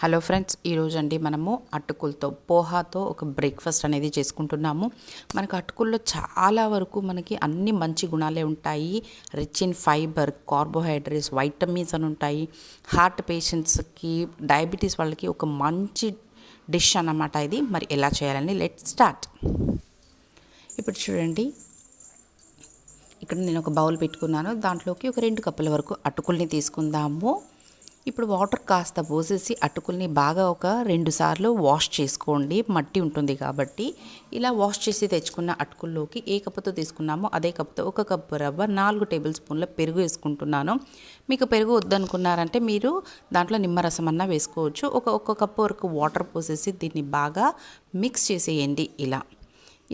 Hello friends, ఈరోజు అండి మనము అటుకులతో పోహాతో ఒక బ్రేక్ఫాస్ట్ అనేది చేసుకుంటున్నాము. మనకు అటుకుల్లో చాలా వరకు మనకి అన్ని మంచి గుణాలే ఉంటాయి. Rich in fibre, carbohydrates, vitamins అని ఉంటాయి. హార్ట్ పేషెంట్స్కి, డయాబెటీస్ వాళ్ళకి ఒక మంచి డిష్ అన్నమాట ఇది. మరి ఎలా చేయాలని లెట్స్ స్టార్ట్. ఇప్పుడు చూడండి, ఇక్కడ నేను ఒక బౌల్ పెట్టుకున్నాను. దాంట్లోకి ఒక 2 కప్పుల వరకు అటుకుల్ని తీసుకుందాము. ఇప్పుడు వాటర్ కాస్త పోసేసి అటుకుల్ని బాగా ఒక 2 సార్లు వాష్ చేసుకోండి, మట్టి ఉంటుంది కాబట్టి. ఇలా వాష్ చేసి తెచ్చుకున్న అటుకుల్లోకి ఏ కప్పుతో తీసుకున్నామో అదే కప్పుతో 1 కప్పు రవ్వ, 4 టేబుల్ స్పూన్ల పెరుగు వేసుకుంటున్నాను. మీకు పెరుగు వద్దనుకున్నారంటే మీరు దాంట్లో నిమ్మరసం అన్నా వేసుకోవచ్చు. ఒక కప్పు వరకు వాటర్ పోసేసి దీన్ని బాగా మిక్స్ చేసేయండి.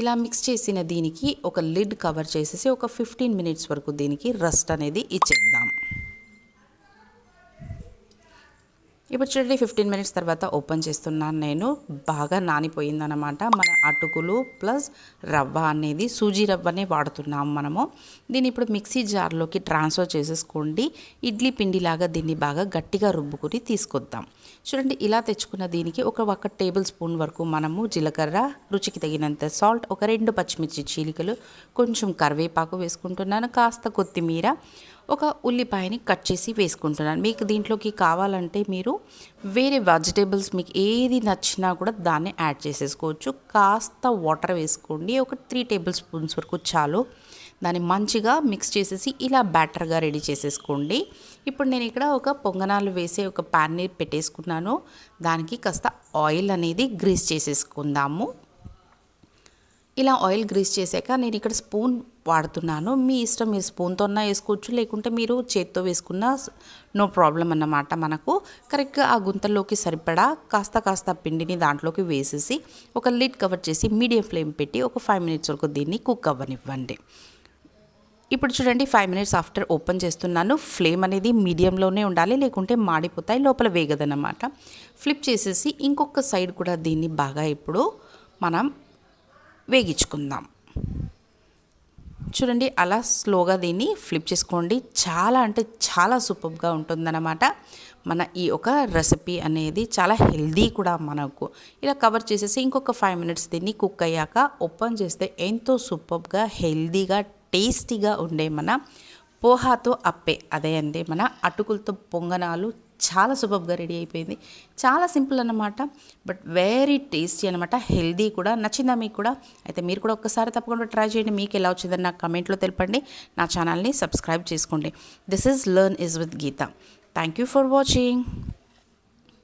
ఇలా మిక్స్ చేసిన దీనికి ఒక లిడ్ కవర్ చేసేసి ఒక 15 మినిట్స్ వరకు దీనికి రెస్ట్ అనేది ఇచ్చేద్దాం. ఇప్పుడు చూడండి, 15 మినిట్స్ తర్వాత ఓపెన్ చేస్తున్నాను నేను. బాగా నానిపోయిందనమాట. మన అటుకులు ప్లస్ రవ్వ అనేది సూజీ రవ్వనే వాడుతున్నాము మనము. దీన్ని ఇప్పుడు మిక్సీ జార్లోకి ట్రాన్స్ఫర్ చేసేసుకోండి. ఇడ్లీ పిండిలాగా దీన్ని బాగా గట్టిగా రుబ్బుకొని తీసుకొద్దాం. చూడండి, ఇలా తెచ్చుకున్న దీనికి ఒక టేబుల్ స్పూన్ వరకు మనము జీలకర్ర, రుచికి తగినంత సాల్ట్, ఒక 2 పచ్చిమిర్చి చీలికలు, కొంచెం కరివేపాకు వేసుకుంటున్నాను, కాస్త కొత్తిమీర, ఒక ఉల్లిపాయని కట్ చేసి వేసుకుంటున్నాను. మీకు దీంట్లోకి కావాలంటే మీరు వేరే వెజిటేబుల్స్ మీకు ఏది నచ్చినా కూడా దాన్ని యాడ్ చేసేసుకోవచ్చు. కాస్త వాటర్ వేసుకోండి, ఒక 3 టేబుల్ స్పూన్స్ వరకు చాలు. దాన్ని మంచిగా మిక్స్ చేసేసి ఇలా బ్యాటర్గా రెడీ చేసేసుకోండి. ఇప్పుడు నేను ఇక్కడ ఒక పొంగనాలు వేసే ఒక ప్యాన్ని పెట్టేసుకున్నాను. దానికి కాస్త ఆయిల్ అనేది గ్రీస్ చేసేసుకుందాము. ఇలా ఆయిల్ గ్రీస్ చేశాక నేను ఇక్కడ స్పూన్ వాడుతున్నాను. మీ ఇష్టం, మీరు స్పూన్తో అన్నా వేసుకోవచ్చు, లేకుంటే మీరు చేత్తో వేసుకున్న నో ప్రాబ్లం అన్నమాట. మనకు కరెక్ట్గా ఆ గుంతల్లోకి సరిపడా కాస్త పిండిని దాంట్లోకి వేసేసి ఒక లిడ్ కవర్ చేసి మీడియం ఫ్లేమ్ పెట్టి ఒక 5 మినిట్స్ వరకు దీన్ని కుక్ అవ్వనివ్వండి. ఇప్పుడు చూడండి, 5 మినిట్స్ ఆఫ్టర్ ఓపెన్ చేస్తున్నాను. ఫ్లేమ్ అనేది మీడియంలోనే ఉండాలి, లేకుంటే మాడిపోతాయి, లోపల వేగదన్నమాట. ఫ్లిప్ చేసేసి ఇంకొక సైడ్ కూడా దీన్ని బాగా ఇప్పుడు మనం వేగించుకుందాం. చూడండి, అలా స్లోగా దీన్ని ఫ్లిప్ చేసుకోండి. చాలా అంటే చాలా సూపర్గా ఉంటుందన్నమాట. మన ఈ ఒక రెసిపీ అనేది చాలా హెల్దీ కూడా. మనకు ఇలా కవర్ చేసేసి ఇంకొక 5 మినిట్స్ దీన్ని కుక్ అయ్యాక ఓపెన్ చేస్తే ఎంతో సూపర్గా, హెల్దీగా, టేస్టీగా ఉండే మన పోహాతో అప్పే, అదే అండి మన అటుకులతో పొంగనాలు చాలా సూపర్గా రెడీ అయిపోయింది. చాలా సింపుల్ అన్నమాట, బట్ వెరీ టేస్టీ అనమాట, హెల్దీ కూడా. నచ్చిందా మీకు కూడా? అయితే మీరు కూడా ఒక్కసారి తప్పకుండా ట్రై చేయండి. మీకు ఎలా వచ్చిందని నాకు కమెంట్లో తెలపండి. నా ఛానల్ని సబ్స్క్రైబ్ చేసుకోండి. This is learn is with Geeta. Thank you for watching.